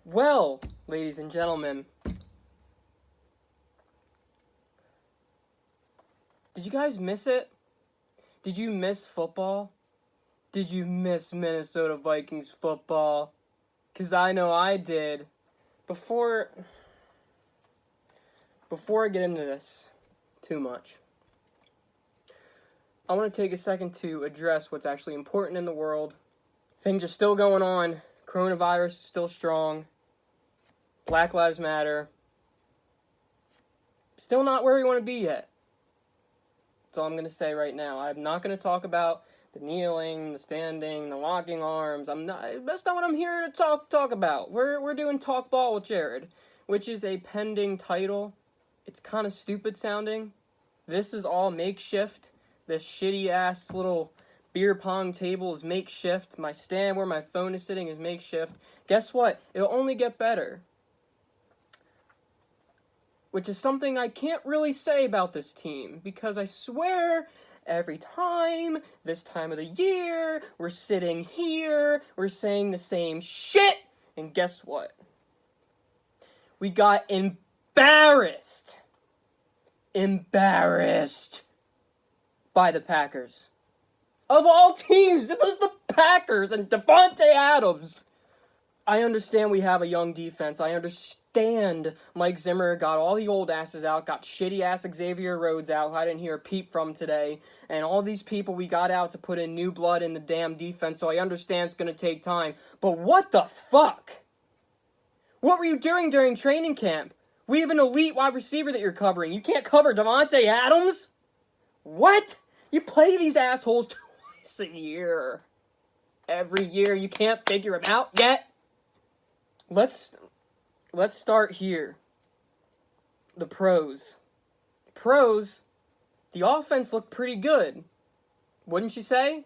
Well, ladies and gentlemen, did you guys miss it? Did you miss football? Did you miss Minnesota Vikings football? 'Cause I know I did. Before I get into this too much, I want to take a second to address what's actually important in the world. Things are still going on. Coronavirus is still strong. Black Lives Matter. Still not where we want to be yet. That's all I'm going to say right now. I'm not going to talk about the kneeling, the standing, the locking arms. That's not what I'm here to talk about. We're doing Talk Ball with Jared, which is a pending title. It's kind of stupid sounding. This is all makeshift. This shitty-ass little beer pong table is makeshift. My stand where my phone is sitting is makeshift. Guess what? It'll only get better. Which is something I can't really say about this team, because I swear every time, this time of the year, we're sitting here, we're saying the same shit, and guess what? We got embarrassed by the Packers. Of all teams, it was the Packers and Davante Adams. I understand we have a young defense. I understand Mike Zimmer got all the old asses out, got shitty-ass Xavier Rhodes out, who I didn't hear a peep from today, and all these people we got out to put in new blood in the damn defense, so I understand it's going to take time. But what the fuck? What were you doing during training camp? We have an elite wide receiver that you're covering. You can't cover Davante Adams? What? You play these assholes twice a year. Every year. You can't figure them out yet? Let's start here. The pros. The offense looked pretty good. Wouldn't you say?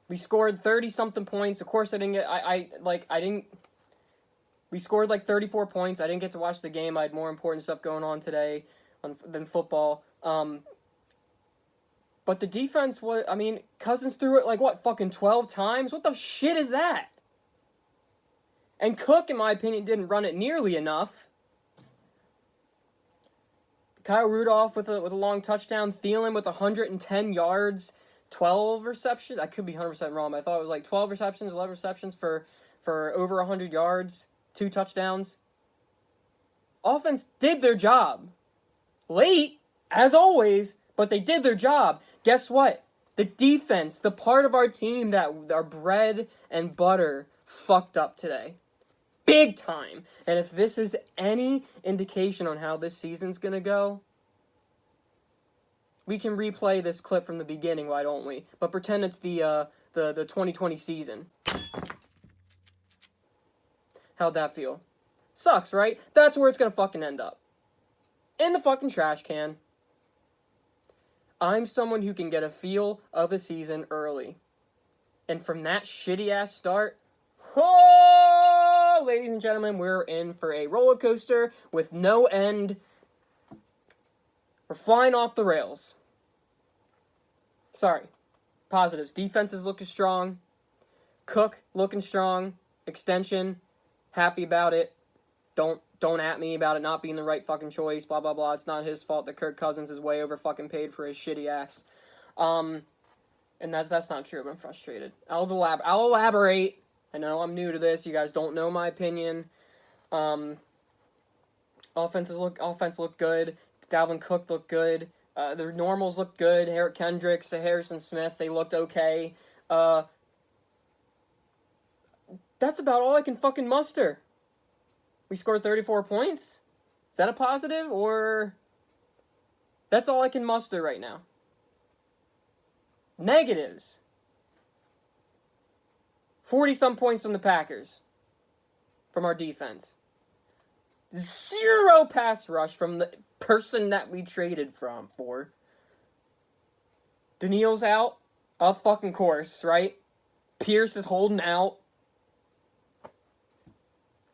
We scored 30-something points. Of course, I didn't get... We scored like 34 points. I didn't get to watch the game. I had more important stuff going on today than football. But the defense was... Cousins threw it fucking 12 times? What the shit is that? And Cook, in my opinion, didn't run it nearly enough. Kyle Rudolph with a long touchdown. Thielen with 110 yards, 12 receptions. I could be 100% wrong, but I thought it was like 12 receptions, 11 receptions for over 100 yards, 2 touchdowns. Offense did their job. Late, as always, but they did their job. Guess what? The defense, the part of our team that our bread and butter, fucked up today. Big time. And if this is any indication on how this season's going to go, we can replay this clip from the beginning, why don't we? But pretend it's the 2020 season. How'd that feel? Sucks, right? That's where it's going to fucking end up. In the fucking trash can. I'm someone who can get a feel of the season early. And from that shitty-ass start, ladies and gentlemen, we're in for a roller coaster with no end. We're flying off the rails. Sorry. Positives. Defense is looking strong. Cook looking strong. Extension. Happy about it. Don't at me about it not being the right fucking choice. Blah, blah, blah. It's not his fault that Kirk Cousins is way over fucking paid for his shitty ass. And that's not true, but I'm frustrated. I'll elaborate. I know I'm new to this. You guys don't know my opinion. Offense looked good. Dalvin Cook looked good. The normals looked good. Kendricks, Harrison Smith, they looked okay. That's about all I can fucking muster. We scored 34 points? Is that a positive? Or... That's all I can muster right now. Negatives. 40-some points from the Packers. From our defense. 0 pass rush from the person that we traded for. Daniil's out. Of fucking course, right? Pierce is holding out.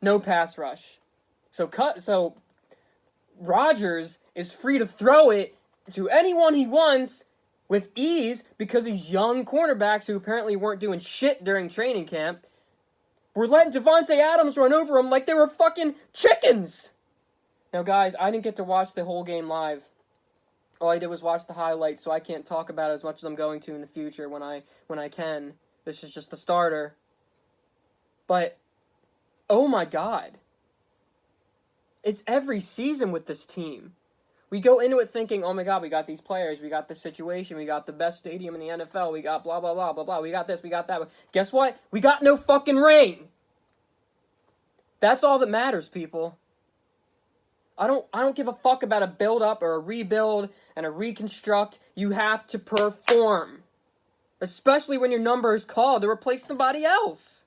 No pass rush. So Rodgers is free to throw it to anyone he wants with ease because these young cornerbacks who apparently weren't doing shit during training camp were letting Davante Adams run over them like they were fucking chickens. Now, guys, I didn't get to watch the whole game live. All I did was watch the highlights, so I can't talk about it as much as I'm going to in the future when I can. This is just the starter. But, oh my God. It's every season with this team. We go into it thinking, oh my God, we got these players, we got this situation, we got the best stadium in the NFL, we got blah, blah, blah, blah, blah, we got this, we got that. Guess what? We got no fucking ring. That's all that matters, people. I don't give a fuck about a build-up or a rebuild and a reconstruct. You have to perform. Especially when your number is called to replace somebody else.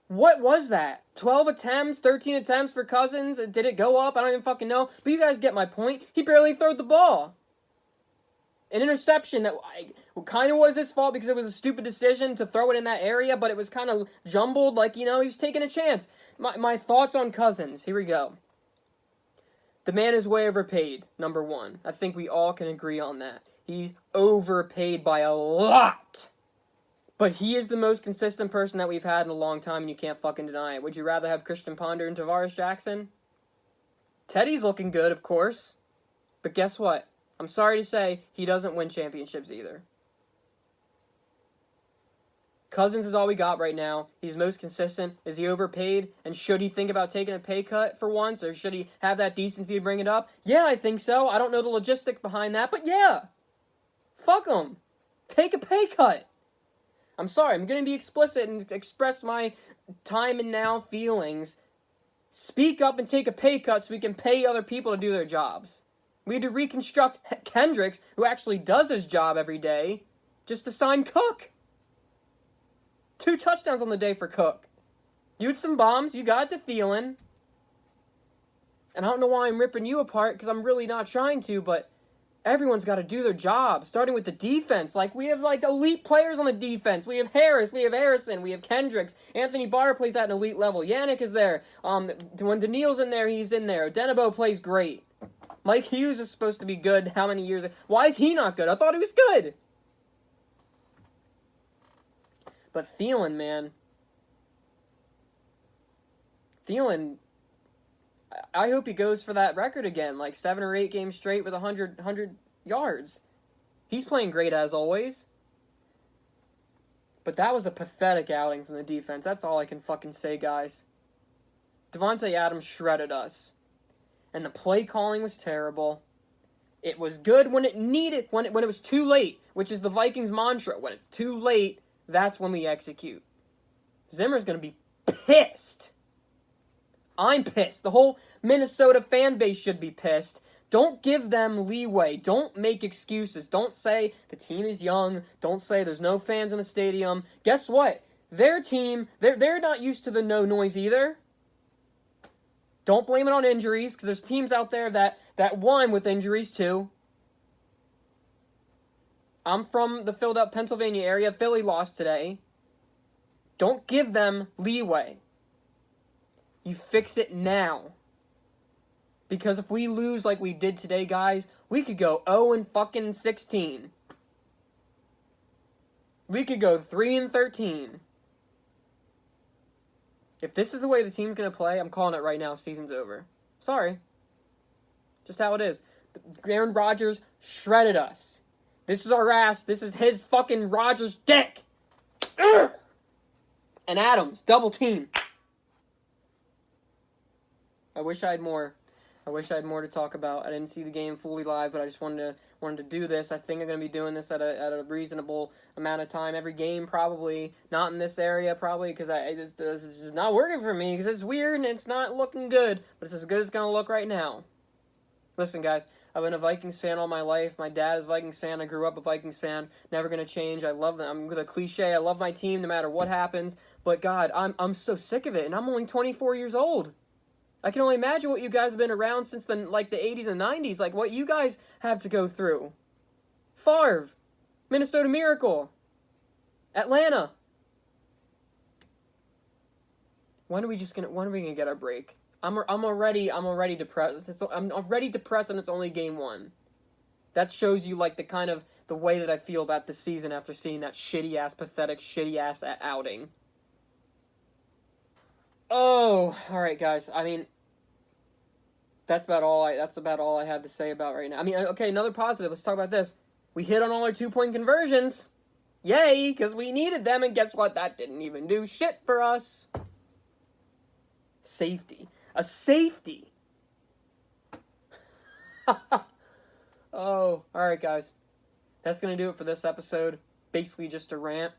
What was that? 12 attempts, 13 attempts for Cousins? Did it go up? I don't even fucking know. But you guys get my point. He barely threw the ball. An interception that kind of was his fault because it was a stupid decision to throw it in that area, but it was kind of jumbled, like, he was taking a chance. My thoughts on Cousins. Here we go. The man is way overpaid, number one. I think we all can agree on that. He's overpaid by a lot. But he is the most consistent person that we've had in a long time, and you can't fucking deny it. Would you rather have Christian Ponder and Tavares Jackson? Teddy's looking good, of course. But guess what? I'm sorry to say, he doesn't win championships either. Cousins is all we got right now. He's most consistent. Is he overpaid? And should he think about taking a pay cut for once? Or should he have that decency to bring it up? Yeah, I think so. I don't know the logistics behind that, but yeah. Fuck him. Take a pay cut. I'm sorry, I'm going to be explicit and express my time and now feelings. Speak up and take a pay cut so we can pay other people to do their jobs. We had to reconstruct Kendricks, who actually does his job every day, just to sign Cook. 2 touchdowns on the day for Cook. You had some bombs, you got it to Thielen. And I don't know why I'm ripping you apart, because I'm really not trying to, but everyone's got to do their job, starting with the defense. Like, we have, elite players on the defense. We have Harris, we have Harrison, we have Kendricks. Anthony Barr plays at an elite level. Yannick is there. When Daniil's in there, he's in there. Denebo plays great. Mike Hughes is supposed to be good. How many years? Why is he not good? I thought he was good. But Thielen, man. Thielen, I hope he goes for that record again, 7 or 8 games straight with 100 yards. He's playing great as always. But that was a pathetic outing from the defense. That's all I can fucking say, guys. Davante Adams shredded us. And the play calling was terrible. It was good when it needed, when it was too late, which is the Vikings mantra. When it's too late, that's when we execute. Zimmer's going to be pissed. I'm pissed. The whole Minnesota fan base should be pissed. Don't give them leeway. Don't make excuses. Don't say the team is young. Don't say there's no fans in the stadium. Guess what? Their team, they're not used to the no noise either. Don't blame it on injuries, because there's teams out there that won with injuries too. I'm from the Philadelphia, Pennsylvania area. Philly lost today. Don't give them leeway. You fix it now. Because if we lose like we did today, guys, we could go 0-16. We could go 3-13. If this is the way the team's going to play, I'm calling it right now. Season's over. Sorry. Just how it is. Aaron Rodgers shredded us. This is our ass. This is his fucking Rodgers dick. Urgh! And Adams, double team. I wish I had more. I wish I had more to talk about. I didn't see the game fully live, but I just wanted to do this. I think I'm going to be doing this at a reasonable amount of time. Every game, probably. Not in this area, probably, because this is not working for me, because it's weird and it's not looking good. But it's as good as it's going to look right now. Listen, guys, I've been a Vikings fan all my life. My dad is a Vikings fan. I grew up a Vikings fan. Never going to change. I love them. I'm the cliche. I love my team no matter what happens. But, God, I'm so sick of it, and I'm only 24 years old. I can only imagine what you guys have been around since the 80s and 90s, what you guys have to go through. Favre, Minnesota Miracle, Atlanta. When are we gonna get our break? I'm already depressed. I'm already depressed, and it's only game 1. That shows you, like, the way that I feel about this season after seeing that shitty-ass, pathetic, shitty-ass outing. Oh, alright, guys. I mean, that's about all I have to say about right now. I mean, okay, another positive. Let's talk about this. We hit on all our 2-point conversions. Yay, because we needed them, and guess what? That didn't even do shit for us. Safety. A safety. Oh, alright, guys. That's going to do it for this episode. Basically just a rant,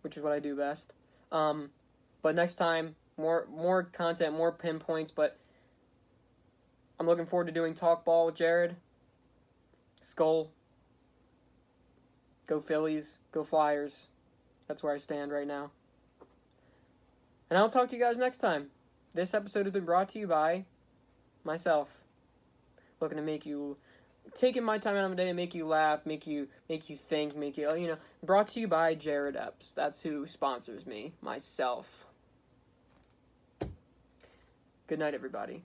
which is what I do best. But next time, more content, more pinpoints, but I'm looking forward to doing Talk Ball with Jared. SKOL. Go Phillies. Go Flyers. That's where I stand right now. And I'll talk to you guys next time. This episode has been brought to you by myself. Looking to make you... Taking my time out of the day to make you laugh, make you think, brought to you by Jaredeppss. That's who sponsors me. Myself. Good night, everybody.